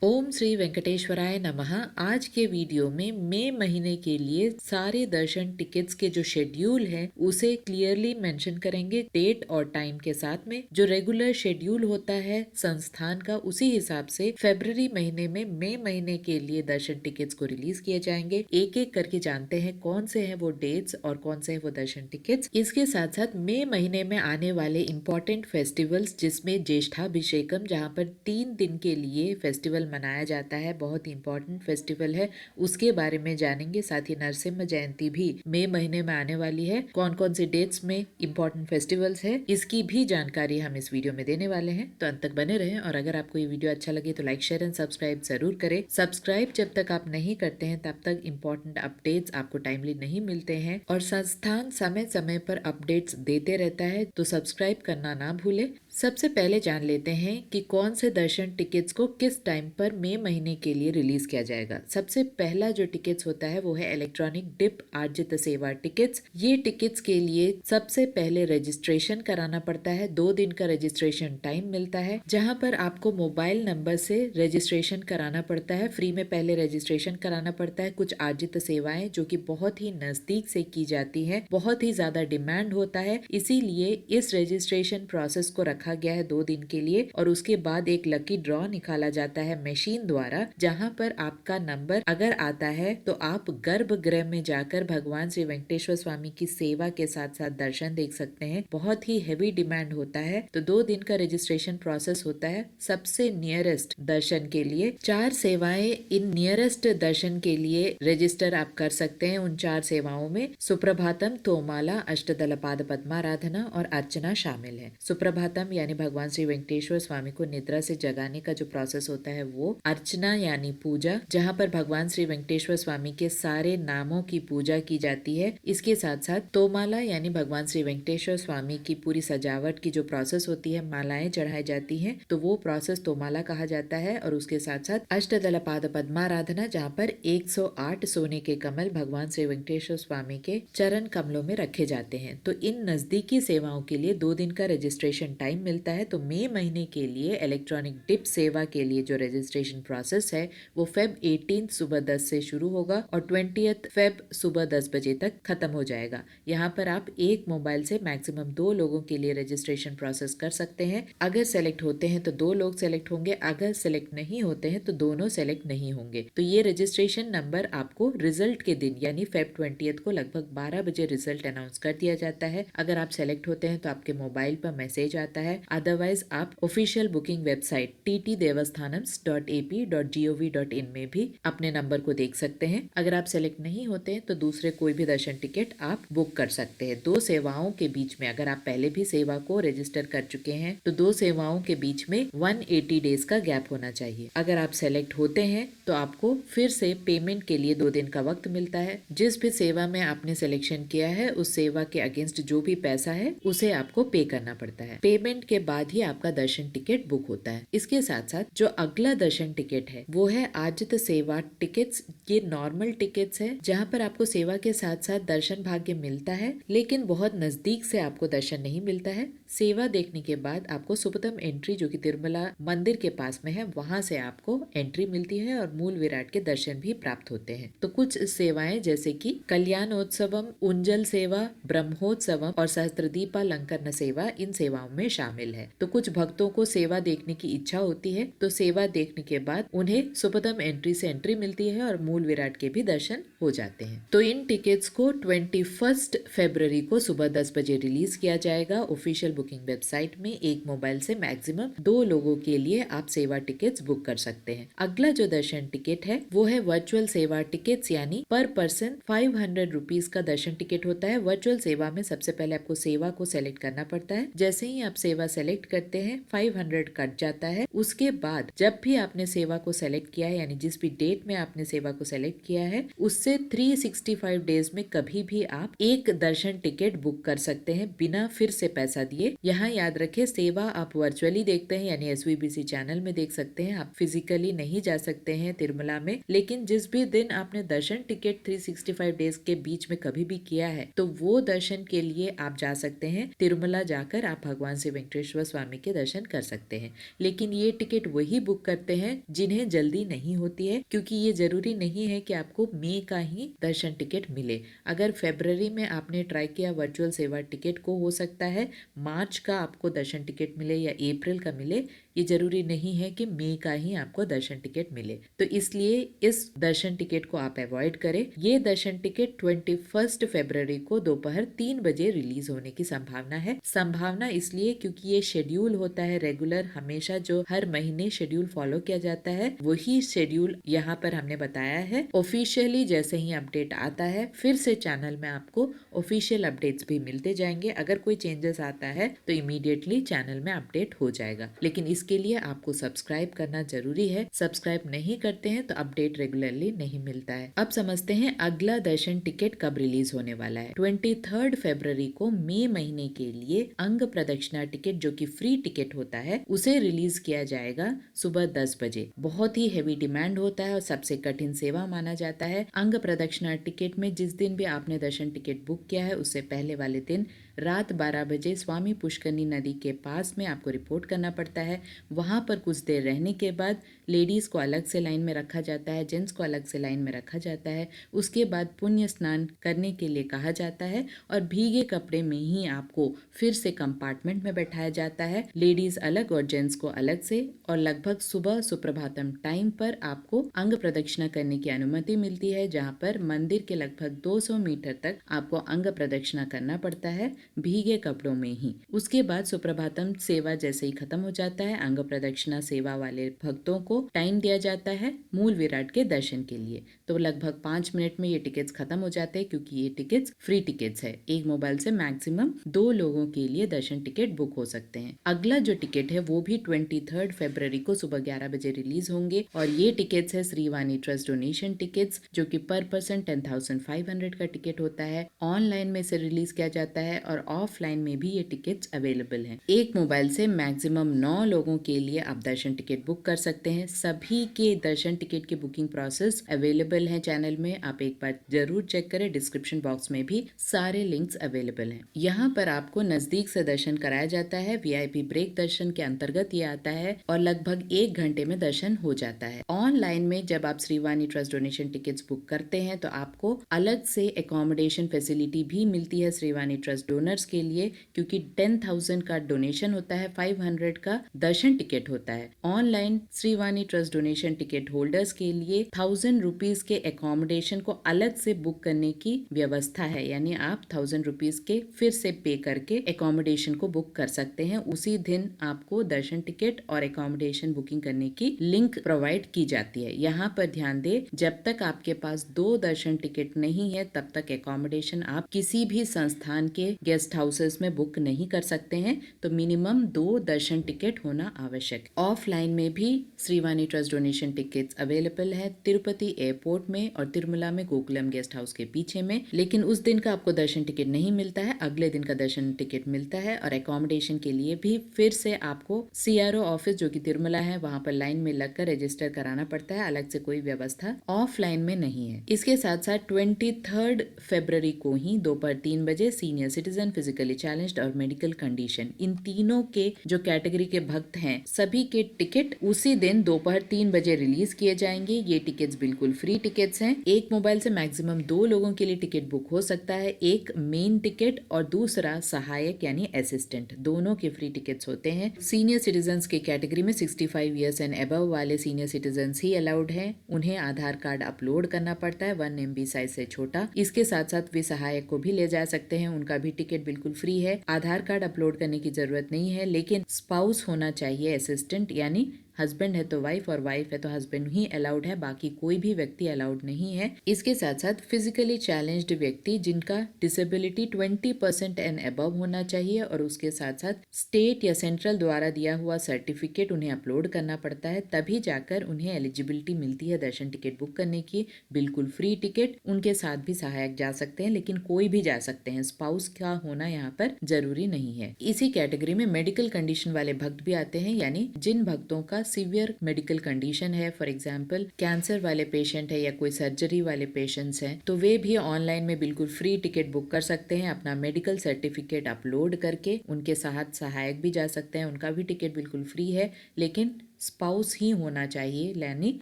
ओम श्री वेंकटेश्वराय नमः। आज के वीडियो में मई महीने के लिए सारे दर्शन टिकट्स के जो शेड्यूल है उसे क्लियरली मेंशन करेंगे, डेट और टाइम के साथ में। जो रेगुलर शेड्यूल होता है संस्थान का, उसी हिसाब से फरवरी महीने में मई महीने के लिए दर्शन टिकट्स को रिलीज किए जाएंगे। एक एक करके जानते हैं कौन से हैं वो डेट्स और कौन से हैं वो दर्शन टिकट्स। इसके साथ साथ मई महीने में आने वाले इम्पोर्टेंट फेस्टिवल्स, जिसमें ज्येष्ठाभिषेकम, जहाँ पर 3 दिन के लिए फेस्टिवल मनाया जाता है, बहुत ही इंपॉर्टेंट फेस्टिवल है, उसके बारे में जानेंगे। साथ ही नरसिम्हा जयंती भी मई महीने में आने वाली है। कौन कौन से डेट्स में इंपॉर्टेंट फेस्टिवल्स है, इसकी भी जानकारी हम इस वीडियो में देने वाले हैं, तो अंत तक बने रहें। और अगर आपको ये वीडियो अच्छा लगे तो लाइक, शेयर एंड सब्सक्राइब जरूर करें। सब्सक्राइब जब तक आप नहीं करते हैं तब तक इंपॉर्टेंट अपडेट्स आपको टाइमली नहीं मिलते हैं, और संस्थान समय समय पर अपडेट्स देते रहता है, तो सब्सक्राइब करना ना भूले। सबसे पहले जान लेते हैं कि कौन से दर्शन टिकट्स को किस टाइम पर मई महीने के लिए रिलीज किया जाएगा। सबसे पहला जो टिकट्स होता है वो है इलेक्ट्रॉनिक डिप आर्जित सेवा टिकट्स। ये टिकट्स के लिए सबसे पहले रजिस्ट्रेशन कराना पड़ता है। 2 दिन का रजिस्ट्रेशन टाइम मिलता है, जहां पर आपको मोबाइल नंबर से रजिस्ट्रेशन कराना पड़ता है। फ्री में पहले रजिस्ट्रेशन कराना पड़ता है। कुछ आर्जित सेवाएं जो कि बहुत ही नजदीक से की जाती है, बहुत ही ज्यादा डिमांड होता है, इसीलिए इस रजिस्ट्रेशन प्रोसेस को रखा गया है 2 दिन के लिए। और उसके बाद एक लकी ड्रॉ निकाला जाता है मशीन द्वारा, जहां पर आपका नंबर अगर आता है तो आप गर्भगृह में जाकर भगवान श्री वेंकटेश्वर स्वामी की सेवा के साथ साथ दर्शन देख सकते हैं। बहुत ही हेवी डिमांड होता है, तो 2 दिन का रजिस्ट्रेशन प्रोसेस होता है। सबसे नियरेस्ट दर्शन के लिए 4 सेवाएं, इन नियरेस्ट दर्शन के लिए रजिस्टर आप कर सकते हैं। उन 4 सेवाओं में सुप्रभातम, तोमाला, अष्टदल पाद पद्माराधना और अर्चना शामिल है। सुप्रभातम यानी भगवान श्री वेंकटेश्वर स्वामी को निद्रा से जगाने का जो प्रोसेस होता है वो। अर्चना यानी पूजा, जहाँ पर भगवान श्री वेंकटेश्वर स्वामी के सारे नामों की पूजा की जाती है। इसके साथ साथ तोमाला यानी भगवान श्री वेंकटेश्वर स्वामी की पूरी सजावट की जो प्रोसेस होती है, मालाएं चढ़ाई जाती हैं, तो वो प्रोसेस तोमाला कहा जाता है। और उसके साथ साथ अष्टदल पाद पद्माराधना, जहाँ पर 108 सोने के कमल भगवान श्री वेंकटेश्वर स्वामी के चरण कमलों में रखे जाते हैं। तो इन नजदीकी सेवाओं के लिए 2 दिन का रजिस्ट्रेशन टाइम मिलता है। तो मई महीने के लिए इलेक्ट्रॉनिक डिप सेवा के लिए जो रजिस्ट्रेशन प्रोसेस है वो फेब 18 सुबह 10 से शुरू होगा और 20 फेब सुबह 10 बजे तक खत्म हो जाएगा। यहाँ पर आप एक मोबाइल से मैक्सिमम 2 लोगों के लिए रजिस्ट्रेशन प्रोसेस कर सकते हैं। अगर सेलेक्ट होते हैं तो 2 लोग सेलेक्ट होंगे, अगर सेलेक्ट नहीं होते हैं तो दोनों सेलेक्ट नहीं होंगे। तो ये रजिस्ट्रेशन नंबर आपको रिजल्ट के दिन यानी फेब 20 को लगभग 12 बजे रिजल्ट अनाउंस कर दिया जाता है। अगर आप सेलेक्ट होते हैं तो आपके मोबाइल पर मैसेज आता है, अदरवाइज आप ऑफिशियल बुकिंग वेबसाइट ttdevastanams.ap.gov.in में भी अपने नंबर को देख सकते हैं। अगर आप सेलेक्ट नहीं होते हैं तो दूसरे कोई भी दर्शन टिकट आप बुक कर सकते हैं। 2 सेवाओं के बीच में, अगर आप पहले भी सेवा को रजिस्टर कर चुके हैं तो 2 सेवाओं के बीच में 180 डेज का गैप होना चाहिए। अगर आप सेलेक्ट होते हैं तो आपको फिर से पेमेंट के लिए 2 दिन का वक्त मिलता है। जिस भी सेवा में आपने सिलेक्शन किया है उस सेवा के अगेंस्ट जो भी पैसा है उसे आपको पे करना पड़ता है। पेमेंट के बाद ही आपका दर्शन टिकट बुक होता है। इसके साथ साथ जो अगला दर्शन टिकट है वो है आजित सेवा टिकट्स। ये नॉर्मल टिकट्स है, जहाँ पर आपको सेवा के साथ साथ दर्शन भाग्य मिलता है, लेकिन बहुत नजदीक से आपको दर्शन नहीं मिलता है। सेवा देखने के बाद आपको सुपथम एंट्री, जो कि तिरुमला मंदिर के पास में है, वहां से आपको एंट्री मिलती है और मूल विराट के दर्शन भी प्राप्त होते हैं। तो कुछ सेवाएं जैसे कि कल्याणोत्सवम, उंजल सेवा, ब्रह्मोत्सवम और सहस्त्रदीपालंकरण सेवा इन सेवाओं में शामिल है। तो कुछ भक्तों को सेवा देखने की इच्छा होती है, तो सेवा देखने के बाद उन्हें सुपथम एंट्री से एंट्री मिलती है और मूल विराट के भी दर्शन हो जाते हैं। तो इन टिकट्स को 21 फरवरी को सुबह 10 बजे रिलीज किया जाएगा ऑफिशियल बुकिंग वेबसाइट में। एक मोबाइल से मैक्सिमम 2 लोगों के लिए आप सेवा टिकट्स बुक कर सकते हैं। अगला जो दर्शन टिकट है वो है वर्चुअल सेवा टिकट्स, यानी पर पर्सन 500 रुपीज का दर्शन टिकट होता है। वर्चुअल सेवा में सबसे पहले आपको सेवा को सेलेक्ट करना पड़ता है। जैसे ही आप सेवा सेलेक्ट करते हैं 500 कट जाता है। उसके बाद जब भी आपने सेवा को सेलेक्ट किया है, यानी जिस भी डेट में आपने सेवा को सेलेक्ट किया है, उससे 365 डेज में कभी भी आप एक दर्शन टिकट बुक कर सकते हैं बिना फिर से पैसा दिए। लिए यहाँ याद रखें, सेवा आप वर्चुअली देखते हैं यानी SVBC चैनल में देख सकते हैं, आप फिजिकली नहीं जा सकते हैं तिरुमला में। लेकिन जिस भी दिन आपने दर्शन टिकट 365 डेज के बीच में कभी भी किया है तो वो दर्शन के लिए आप जा सकते हैं। तिरुमला जाकर आप भगवान श्री वेंकटेश्वर स्वामी के दर्शन कर सकते हैं। लेकिन ये टिकट वही बुक करते हैं जिन्हें जल्दी नहीं होती है, क्योंकि ये जरूरी नहीं है कि आपको मई का ही दर्शन टिकट मिले। अगर फरवरी में आपने ट्राई किया वर्चुअल सेवा टिकट को, हो सकता है मार्च का आपको दर्शन टिकट मिले या अप्रैल का मिले। ये जरूरी नहीं है कि मई का ही आपको दर्शन टिकट मिले, तो इसलिए इस दर्शन टिकट को आप अवॉइड करें। ये दर्शन टिकट 21 फरवरी को दोपहर 3 बजे रिलीज होने की संभावना है। संभावना इसलिए क्योंकि ये शेड्यूल होता है रेगुलर, हमेशा जो हर महीने शेड्यूल फॉलो किया जाता है वही शेड्यूल यहाँ पर हमने बताया है। ऑफिशियली जैसे ही अपडेट आता है फिर से चैनल में आपको ऑफिशियल अपडेट्स भी मिलते जाएंगे। अगर कोई चेंजेस आता है तो इमीडिएटली चैनल में अपडेट हो जाएगा, लेकिन इसके लिए आपको सब्सक्राइब करना जरूरी है। सब्सक्राइब नहीं करते हैं तो अपडेट रेगुलरली नहीं मिलता है। अब समझते हैं अगला दर्शन टिकट कब रिलीज होने वाला है। 23 फरवरी को मई महीने के लिए अंग प्रदक्षिणा टिकट जो कि फ्री टिकट होता है उसे रिलीज किया जाएगा सुबह 10 बजे। बहुत ही हेवी डिमांड होता है और सबसे कठिन सेवा माना जाता है। अंग प्रदक्षिणा टिकट में जिस दिन भी आपने दर्शन टिकट बुक किया है उससे पहले वाले दिन रात 12 बजे स्वामी पुष्करनी नदी के पास में आपको रिपोर्ट करना पड़ता है। वहां पर कुछ देर रहने के बाद लेडीज को अलग से लाइन में रखा जाता है, जेंट्स को अलग से लाइन में रखा जाता है। उसके बाद पुण्य स्नान करने के लिए कहा जाता है और भीगे कपड़े में ही आपको फिर से कंपार्टमेंट में बैठाया जाता है, लेडीज अलग और जेंट्स को अलग से। और लगभग सुबह सुप्रभातम टाइम पर आपको अंग प्रदक्षिणा करने की अनुमति मिलती है, जहाँ पर मंदिर के लगभग 200 मीटर तक आपको अंग प्रदक्षिणा करना पड़ता है भीगे कपड़ों में ही। उसके बाद सुप्रभातम सेवा जैसे ही खत्म हो जाता है, अंग प्रदक्षिणा सेवा वाले भक्तों को टाइम दिया जाता है मूल विराट के दर्शन के लिए। तो लगभग 5 मिनट में ये टिकट्स खत्म हो जाते हैं, क्योंकि ये टिकट्स फ्री टिकट्स है। एक मोबाइल से मैक्सिमम 2 लोगों के लिए दर्शन टिकट बुक हो सकते हैं। अगला जो टिकट है वो भी 23 फरवरी को सुबह 11 बजे रिलीज होंगे और ये टिकट्स है श्रीवाणी ट्रस्ट डोनेशन टिकट्स, जो कि पर पर्सन 10,500 का टिकट होता है। ऑनलाइन में से रिलीज किया जाता है और ऑफलाइन में भी ये टिकट्स अवेलेबल हैं। एक मोबाइल से मैक्सिमम 9 लोगों के लिए आप दर्शन टिकट बुक कर सकते हैं। सभी के दर्शन टिकट की बुकिंग प्रोसेस अवेलेबल है चैनल में, आप एक बार जरूर चेक करें। डिस्क्रिप्शन बॉक्स में भी सारे लिंक्स अवेलेबल हैं। यहाँ पर आपको नजदीक से दर्शन कराया जाता है। VIP ब्रेक दर्शन के अंतर्गत ये आता है और लगभग 1 घंटे में दर्शन हो जाता है। ऑनलाइन में जब आप Srivani trust donation tickets book करते हैं तो आपको अलग से एकोमोडेशन फैसिलिटी भी मिलती है श्रीवाणी ट्रस्ट डोनर्स के लिए, क्योंकि 10,000 का डोनेशन होता है, 500 का दर्शन टिकट होता है। Online Srivani trust donation ticket holders के लिए 1000 रुपीज के एकोमोडेशन को अलग से बुक करने की व्यवस्था है, यानी आप 1000 रुपीज के फिर से पे करके एकोमोडेशन को बुक कर सकते हैं। उसी दिन आपको दर्शन टिकट और एकोमोडेशन बुकिंग करने की लिंक प्रोवाइड की जाती है। यहाँ पर ध्यान दे, जब तक आपके पास 2 दर्शन टिकट नहीं है तब तक एकोमोडेशन आप किसी भी संस्थान के गेस्ट हाउसेस में बुक नहीं कर सकते हैं। तो मिनिमम 2 दर्शन टिकट होना आवश्यक। ऑफलाइन में भी Srivani trust donation tickets available है तिरुपति एयरपोर्ट में और तिरुमला में गोकुलम गेस्ट हाउस के पीछे में। लेकिन उस दिन का आपको दर्शन टिकट नहीं मिलता है, अगले दिन का दर्शन टिकट मिलता है। और एकोमोडेशन के लिए भी फिर से आपको CRO ऑफिस जो कि तिरुमला है वहां पर लाइन में लगकर रजिस्टर कराना पड़ता है, अलग से कोई व्यवस्था ऑफलाइन में नहीं है। इसके साथ साथ 23 फरवरी को ही दोपहर 3 बजे सीनियर सिटीजन, फिजिकली चैलेंज्ड और मेडिकल कंडीशन, इन तीनों के जो कैटेगरी के भक्त हैं सभी के टिकट उसी दिन दोपहर 3 बजे रिलीज किए जाएंगे। ये टिकट्स बिल्कुल फ्री टिकट्स हैं। एक मोबाइल से मैक्सिमम 2 लोगों के लिए टिकट बुक हो सकता है, एक मेन टिकट और दूसरा सहायक यानी असिस्टेंट, दोनों के फ्री टिकट्स होते हैं। सीनियर सिटीजन की कैटेगरी में 65 ईयर्स एंड अबव वाले सीनियर सिटीजन ही अलाउड हैं। उन्हें आधार कार्ड अपलोड करना पड़ता है 1 MB साइज से छोटा। इसके साथ साथ वे सहायक को भी ले जा सकते हैं, उनका भी टिकट बिल्कुल फ्री है। आधार कार्ड अपलोड करने की जरूरत नहीं है, लेकिन स्पाउस होना चाहिए असिस्टेंट यानी हस्बैंड है तो वाइफ और वाइफ है तो हस्बैंड ही अलाउड है, बाकी कोई भी व्यक्ति अलाउड नहीं है। इसके साथ साथ फिजिकली चैलेंज्ड व्यक्ति जिनका डिसेबिलिटी 20% एंड अबव होना चाहिए और उसके साथ साथ स्टेट या सेंट्रल द्वारा दिया हुआ सर्टिफिकेट उन्हें अपलोड करना पड़ता है, तभी जाकर उन्हें एलिजिबिलिटी मिलती है दर्शन टिकट बुक करने की। बिल्कुल फ्री टिकट, उनके साथ भी सहायक जा सकते हैं, लेकिन कोई भी जा सकते हैं, स्पाउस का होना यहाँ पर जरूरी नहीं है। इसी कैटेगरी में मेडिकल कंडीशन वाले भक्त भी आते हैं, यानी जिन भक्तों का सीवियर मेडिकल कंडीशन है, फॉर एग्जाम्पल कैंसर वाले पेशेंट है या कोई सर्जरी वाले पेशेंट्स हैं, तो वे भी ऑनलाइन में बिल्कुल फ्री टिकट बुक कर सकते हैं। अपना मेडिकल सर्टिफिकेट अपलोड करके उनके साथ सहायक भी जा सकते हैं, उनका भी टिकट बिल्कुल फ्री है, लेकिन स्पाउस ही होना चाहिए, यानी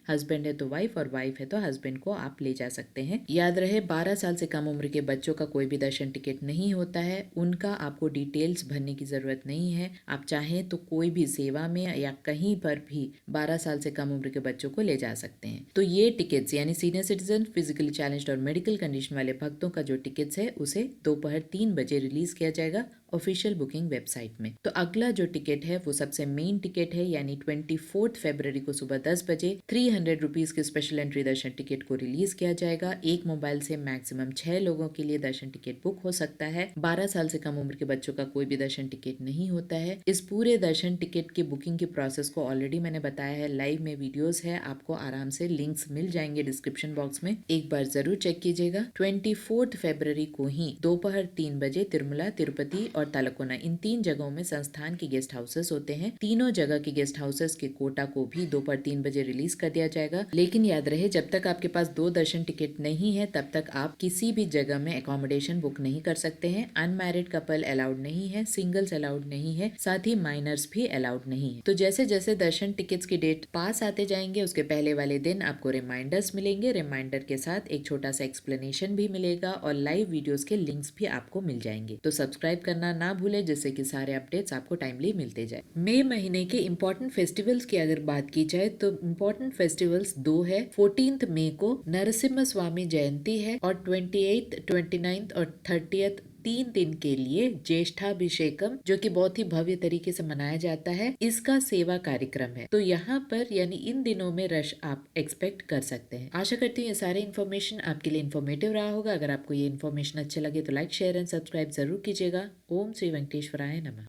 हस्बैंड है तो वाइफ और वाइफ है तो हस्बैंड को आप ले जा सकते हैं। याद रहे 12 साल से कम उम्र के बच्चों का कोई भी दर्शन टिकट नहीं होता है, उनका आपको डिटेल्स भरने की जरूरत नहीं है। आप चाहें तो कोई भी सेवा में या कहीं पर भी 12 साल से कम उम्र के बच्चों को ले जा सकते हैं। तो ये टिकट्स यानी सीनियर सिटीजन, फिजिकली चैलेंज्ड और मेडिकल कंडीशन वाले भक्तों का जो टिकट्स है उसे दोपहर 3 बजे रिलीज किया जाएगा ऑफिशियल बुकिंग वेबसाइट में। तो अगला जो टिकट है वो सबसे मेन टिकट है, यानी 24 फरवरी को सुबह 10 बजे 300 रुपीज के स्पेशल एंट्री दर्शन टिकट को रिलीज किया जाएगा। एक मोबाइल से मैक्सिमम 6 लोगों के लिए दर्शन टिकट बुक हो सकता है। 12 साल से कम उम्र के बच्चों का कोई भी दर्शन टिकट नहीं होता है। इस पूरे दर्शन टिकट की बुकिंग की प्रोसेस को ऑलरेडी मैंने बताया है, लाइव में वीडियोस है, आपको आराम से लिंक्स मिल जाएंगे डिस्क्रिप्शन बॉक्स में, एक बार जरूर चेक कीजिएगा। 24 फरवरी को ही दोपहर 3 बजे तिरुमला, तिरुपति और तलकोना, इन 3 जगहों में संस्थान के गेस्ट हाउसेस होते हैं। तीनों जगह के गेस्ट हाउसेस के कोटा को भी दोपहर 3 बजे रिलीज कर दिया जाएगा। लेकिन याद रहे, जब तक आपके पास 2 दर्शन टिकट नहीं है तब तक आप किसी भी जगह में अकोमोडेशन बुक नहीं कर सकते हैं। अनमैरिड कपल अलाउड नहीं है, सिंगल्स अलाउड नहीं है, साथ ही माइनर्स भी अलाउड नहीं है। तो जैसे जैसे दर्शन टिकट्स की डेट पास आते जाएंगे, उसके पहले वाले दिन आपको रिमाइंडर्स मिलेंगे। रिमाइंडर के साथ एक छोटा सा एक्सप्लेनेशन भी मिलेगा और लाइव वीडियोस के लिंक्स भी आपको मिल जाएंगे। तो सब्सक्राइब करना ना भूले, जिससे कि सारे अपडेट्स आपको टाइमली मिलते जाए। मई महीने के इम्पोर्टेंट फेस्टिवल्स की अगर बात की जाए तो इम्पोर्टेंट फेस्टिवल्स 2 है। 14 मई को नरसिम्हा स्वामी जयंती है और 28, 29 और 30 3 दिन के लिए ज्येष्ठाभिषेकम, जो कि बहुत ही भव्य तरीके से मनाया जाता है, इसका सेवा कार्यक्रम है। तो यहाँ पर यानी इन दिनों में रश आप एक्सपेक्ट कर सकते हैं। आशा करती हूँ ये सारे इन्फॉर्मेशन आपके लिए इन्फॉर्मेटिव रहा होगा। अगर आपको ये इन्फॉर्मेशन अच्छे लगे तो लाइक, शेयर एंड सब्सक्राइब जरूर कीजिएगा। ओम श्री वेंकटेश्वराय नमः।